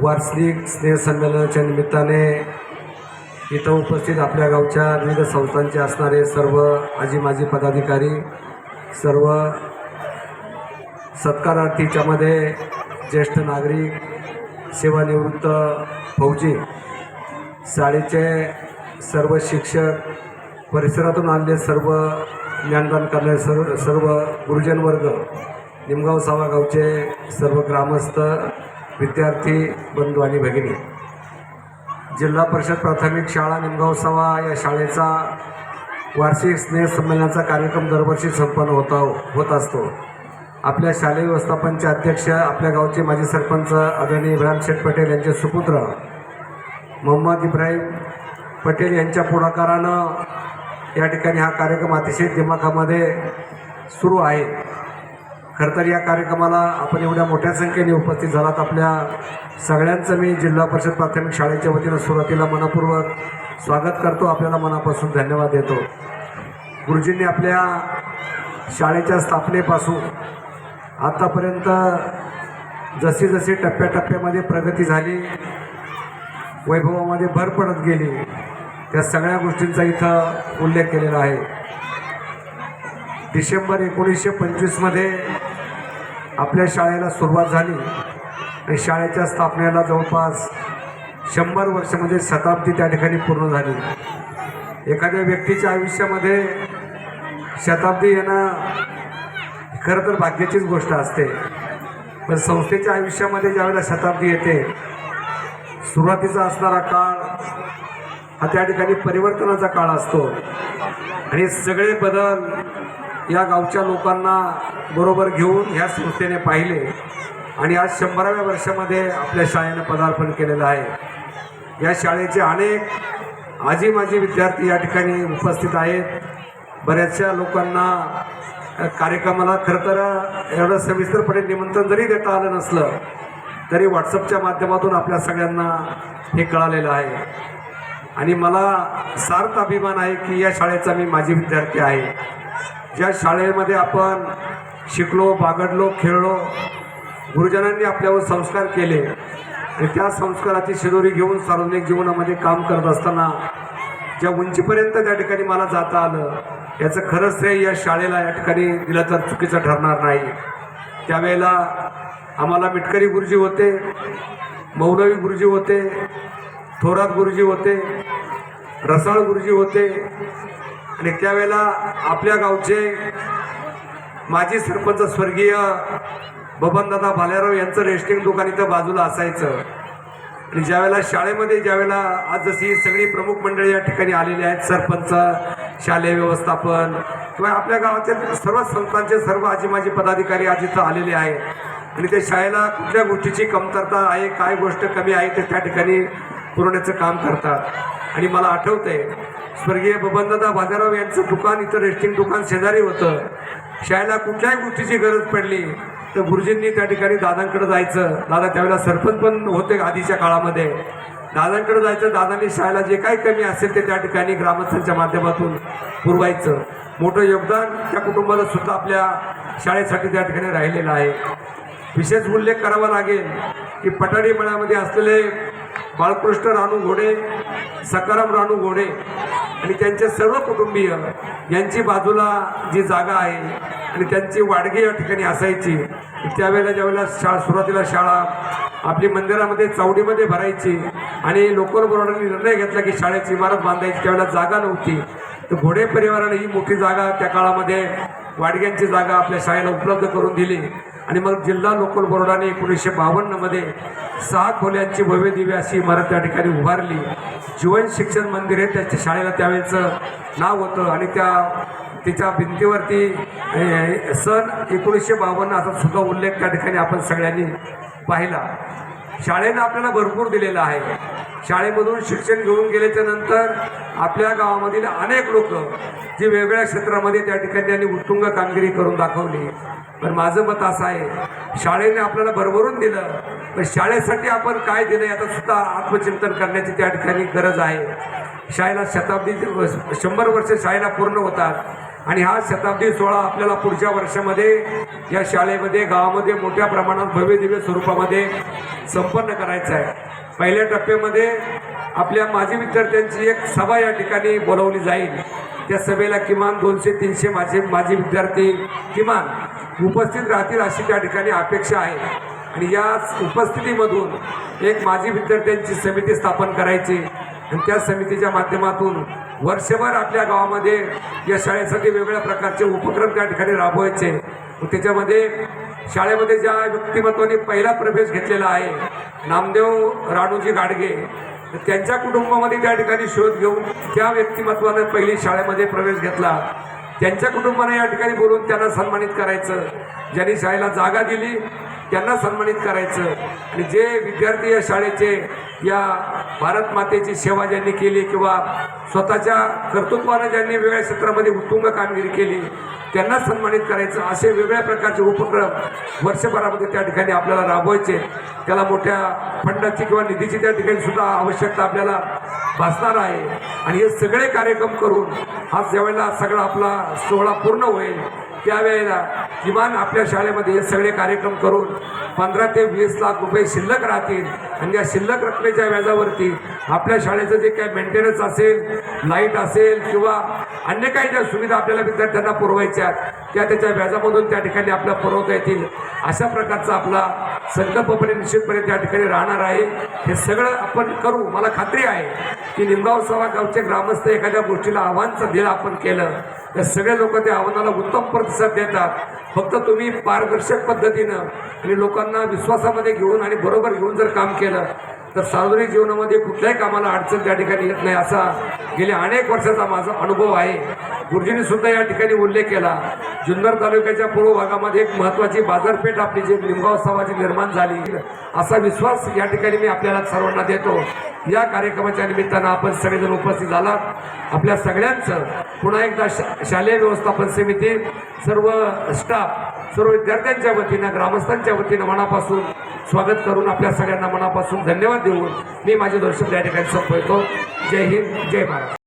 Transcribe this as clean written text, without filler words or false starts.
वार्षिक स्नेहसंमेलनाच्या निमित्ताने इथं उपस्थित आपल्या गावच्या विविध संस्थांचे असणारे सर्व आजी माजी पदाधिकारी, सर्व सत्कारार्थीच्यामध्ये ज्येष्ठ नागरिक, सेवानिवृत्त फौजी, शाळेचे सर्व शिक्षक, परिसरातून आलेले सर्व ज्ञानदान करणारे सर्व गुरुजन वर्ग, निमगाव सावा गावचे सर्व ग्रामस्थ, विद्यार्थी बंधू आणि भगिनी, जिल्हा परिषद प्राथमिक शाळा निमगाव सावा या शाळेचा वार्षिक स्नेहसंमेलनाचा कार्यक्रम दरवर्षी संपन्न होत असतो. आपल्या शालेय व्यवस्थापनचे अध्यक्ष, आपल्या गावचे माजी सरपंच आदरणीय इब्राहिम शेठ पटेल यांचे सुपुत्र मोहम्मद इब्राहिम पटेल यांच्या पुढाकारानं या ठिकाणी हा कार्यक्रम अतिशय दिमाखामध्ये सुरू आहे. खरं तर या कार्यक्रमाला आपण एवढ्या मोठ्या संख्येने उपस्थित झालात, आपल्या सगळ्यांचं मी जिल्हा परिषद प्राथमिक शाळेच्या वतीनं सुरुवातीला मनपूर्वक स्वागत करतो. आपल्याला मनापासून धन्यवाद देतो. गुरुजींनी आपल्या शाळेच्या स्थापनेपासून आतापर्यंत जशी जशी टप्प्याटप्प्यामध्ये प्रगती झाली, वैभवामध्ये भर पडत गेली, त्या सगळ्या गोष्टींचा इथं उल्लेख केलेला आहे. डिसेंबर 1925मध्ये आपल्या शाळेला सुरुवात झाली आणि शाळेच्या स्थापनेला जवळपास 100 वर्ष म्हणजे शताब्दी त्या ठिकाणी पूर्ण झाली. एखाद्या व्यक्तीच्या आयुष्यामध्ये शताब्दी येणं खरं तर भाग्याचीच गोष्ट असते, पण संस्थेच्या आयुष्यामध्ये ज्यावेळेला शताब्दी येते, सुरुवातीचा असणारा काळ हा त्या ठिकाणी परिवर्तनाचा काळ असतो आणि सगळे बदल या गावच्या लोकांना बरोबर घेऊन ह्या संस्थेने पाहिले आणि आज 100व्या वर्षामध्ये आपल्या शाळेनं पदार्पण केलेलं आहे. या शाळेचे अनेक आजी माजी विद्यार्थी या ठिकाणी उपस्थित आहेत. बऱ्याचशा लोकांना कार्यक्रमाला खरं तर एवढं सविस्तरपणे निमंत्रण जरी देता आलं नसलं तरी व्हॉट्सअपच्या माध्यमातून आपल्या सगळ्यांना हे कळालेलं आहे आणि मला सार्थ अभिमान आहे की या शाळेचा मी माजी विद्यार्थी आहे. ज्या शाळेमध्ये आपण शिकलो, बागडलो, खेळलो, गुरुजनांनी आपल्यावर संस्कार केले आणि त्या संस्काराची शिदोरी घेऊन सार्वजनिक जीवनामध्ये काम करत असताना ज्या उंचीपर्यंत त्या ठिकाणी मला जाता आलं, याचं खरंच श्रेय या शाळेला या ठिकाणी दिलं तर चुकीचं ठरणार नाही. त्यावेळेला आम्हाला मिटकरी गुरुजी होते, मौलवी गुरुजी होते, थोरात गुरुजी होते, रसाळ गुरुजी होते आणि त्यावेळेला आपल्या गावचे माजी सरपंच स्वर्गीय बबनदादा भालेराव यांचं रेस्टिंग दुकान इथं बाजूला असायचं. आणि ज्यावेळेला शाळेमध्ये ज्यावेळेला आज जशी सगळी प्रमुख मंडळी या ठिकाणी आलेली आहेत, सरपंच, शालेय व्यवस्थापन किंवा आपल्या गावाचे सर्व संस्थांचे सर्व आजी माजी पदाधिकारी आज इथं आलेले आहेत आणि ते शाळेला कुठल्या गोष्टीची कमतरता आहे, काय गोष्ट कमी आहे ते त्या ठिकाणी पुरवण्याचं काम करतात. आणि मला आठवतंय स्वर्गीय बबनदादा भालेराव यांचं दुकान इथं रेस्टिंग दुकान शेजारी होतं. शाळेला कुठल्याही गोष्टीची गरज पडली तर गुरुजींनी त्या ठिकाणी दादांकडे जायचं. दादा त्यावेळेला सरपंच पण होते आधीच्या काळामध्ये. दादांकडे जायचं, दादांनी शाळेला जे काही कमी असेल ते त्या ठिकाणी ग्रामस्थांच्या माध्यमातून पुरवायचं. मोठं योगदान त्या कुटुंबाला सुद्धा आपल्या शाळेसाठी त्या ठिकाणी राहिलेलं आहे. विशेष उल्लेख करावा लागेल की पठाडी मळ्यामध्ये असलेले बाळकृष्ण रानू घोडे, सकाराम रानू घोडे आणि त्यांचे सर्व कुटुंबीय यांची बाजूला जी जागा आहे आणि त्यांची वाडगी या ठिकाणी असायची. त्यावेळेला ज्यावेळेला सुरुवातीला शाळा आपली मंदिरामध्ये चावडीमध्ये भरायची आणि लोकल बोर्डाने निर्णय घेतला की शाळेची इमारत बांधायची, त्यावेळेला जागा नव्हती, तर घोडे परिवाराने ही मोठी जागा त्या काळामध्ये वाडग्यांची जागा आपल्या शाळेला उपलब्ध करून दिली. आणि मग जिल्हा लोकल बोर्डाने 1952मध्ये 6 खोल्यांची भव्य दिव्य अशी इमारत त्या ठिकाणी उभारली. जीवन शिक्षण मंदिर हे त्याच्या शाळेला त्यावेळेचं नाव होतं आणि तिच्या भिंतीवरती सन 1952 असा सुद्धा उल्लेख त्या ठिकाणी आपण सगळ्यांनी पाहिला. शाळेनं आपल्याला भरपूर दिलेलं आहे. शाळेमधून शिक्षण घेऊन गेल्याच्या नंतर आपल्या गावामधील अनेक लोक जी वेगवेगळ्या क्षेत्रामध्ये त्या ठिकाणी त्यांनी उत्तुंग कामगिरी करून दाखवली. पण माझं मत असं आहे, शाळेने आपल्याला भरभरून दिलं, पण शाळेसाठी आपण काय दिलं याचं सुद्धा आत्मचिंतन करण्याची त्या ठिकाणी गरज आहे. शाळेला 100 वर्ष शाळेला पूर्ण होतात आणि हा शताब्दी सोहळा आपल्याला पुढच्या वर्षामध्ये या शाळेमध्ये गावामध्ये मोठ्या प्रमाणात भव्य दिव्य स्वरूपामध्ये संपन्न करायचं आहे। पहिल्या टप्प्यामध्ये आपल्या माजी विद्यार्थ्यांची एक सभा या ठिकाणी बोलावली जाईल। त्या सभेला किमान 200-300 माजी विद्यार्थी किमान उपस्थित राहतील अशी त्या ठिकाणी अपेक्षा आहे। आणि या उपस्थितीमधून एक माजी विद्यार्थ्यांची समिती स्थापन करायची आणि त्या समितीच्या माध्यमातून वर्षभर आपल्या गावामध्ये या शाळेसाठी वेगवेगळ्या प्रकारचे उपक्रम त्या ठिकाणी राबवायचे। त्याच्यामध्ये शाळेमध्ये ज्या व्यक्तिमत्वाने पहिला प्रवेश घेतलेला आहे नामदेव राणूजी गाडगे, त्यांच्या कुटुंबामध्ये त्या ठिकाणी शोध घेऊन त्या व्यक्तिमत्वानं पहिली शाळेमध्ये प्रवेश घेतला, त्यांच्या कुटुंबाने या ठिकाणी बोलून त्यांना सन्मानित करायचं। ज्यांनी शाळेला जागा दिली त्यांना सन्मानित करायचं आणि जे विद्यार्थी या शाळेचे या भारत मातेची सेवा ज्यांनी केली किंवा स्वतःच्या कर्तृत्वानं ज्यांनी वेगळ्या क्षेत्रामध्ये उत्तुंग कामगिरी केली त्यांना सन्मानित करायचं। असे वेगवेगळ्या प्रकारचे उपक्रम वर्षभरामध्ये त्या ठिकाणी आपल्याला राबवायचे। त्याला मोठ्या फंडाची किंवा निधीची त्या ठिकाणी सुद्धा आवश्यकता आपल्याला भासणार आहे आणि हे सगळे कार्यक्रम करून हा ज्यावेळेला सगळा आपला सोहळा पूर्ण होईल त्यावेळेला किमान आपल्या शाळेमध्ये हे सगळे कार्यक्रम करून 15 ते 20 लाख रुपये शिल्लक राहतील आणि या शिल्लक रकमेच्या व्याजावरती आपल्या शाळेचं जे काही मेंटेनन्स असेल, लाईट असेल किंवा अन्य काही ज्या सुविधा आपल्याला विद्यार्थ्यांना पुरवायच्या त्या त्याच्या व्याजामधून त्या ठिकाणी आपल्याला पुरवता येतील अशा प्रकारचा आपला संकल्पपणे निश्चितपणे त्या ठिकाणी राहणार आहे। हे सगळं आपण करू। मला खात्री आहे की निमगाव सभा गावचे ग्रामस्थ एखाद्या गोष्टीला आव्हान दिलं आपण केलं तर सगळे लोक त्या आव्हानाला उत्तम प्रतिसाद देतात। फक्त तुम्ही पारदर्शक पद्धतीनं आणि लोकांना विश्वासामध्ये घेऊन आणि बरोबर घेऊन जर काम केलं तर सार्वजनिक जीवनामध्ये कुठल्याही कामाला अडचण त्या ठिकाणी येत नाही असा गेल्या अनेक वर्षाचा माझा अनुभव आहे। गुरुजींनी सुद्धा या ठिकाणी उल्लेख केला, जुन्नर तालुक्याच्या पूर्व भागामध्ये एक महत्त्वाची बाजारपेठ आपली जी निमगाव सभाची निर्माण झाली असा विश्वास या ठिकाणी मी आपल्याला सर्वांना देतो। या कार्यक्रमाच्या निमित्तानं आपण सगळेजण उपस्थित झालात। आपल्या सगळ्यांचं पुन्हा एकदा शालेय व्यवस्थापन समिती, सर्व स्टाफ, सर्व विद्यार्थ्यांच्या वतीनं, ग्रामस्थांच्या वतीनं मनापासून स्वागत करून आपल्या सगळ्यांना मनापासून धन्यवाद देऊन मी माझे दर्शन या ठिकाणी संपवतो। जय हिंद, जय महाराष्ट्र।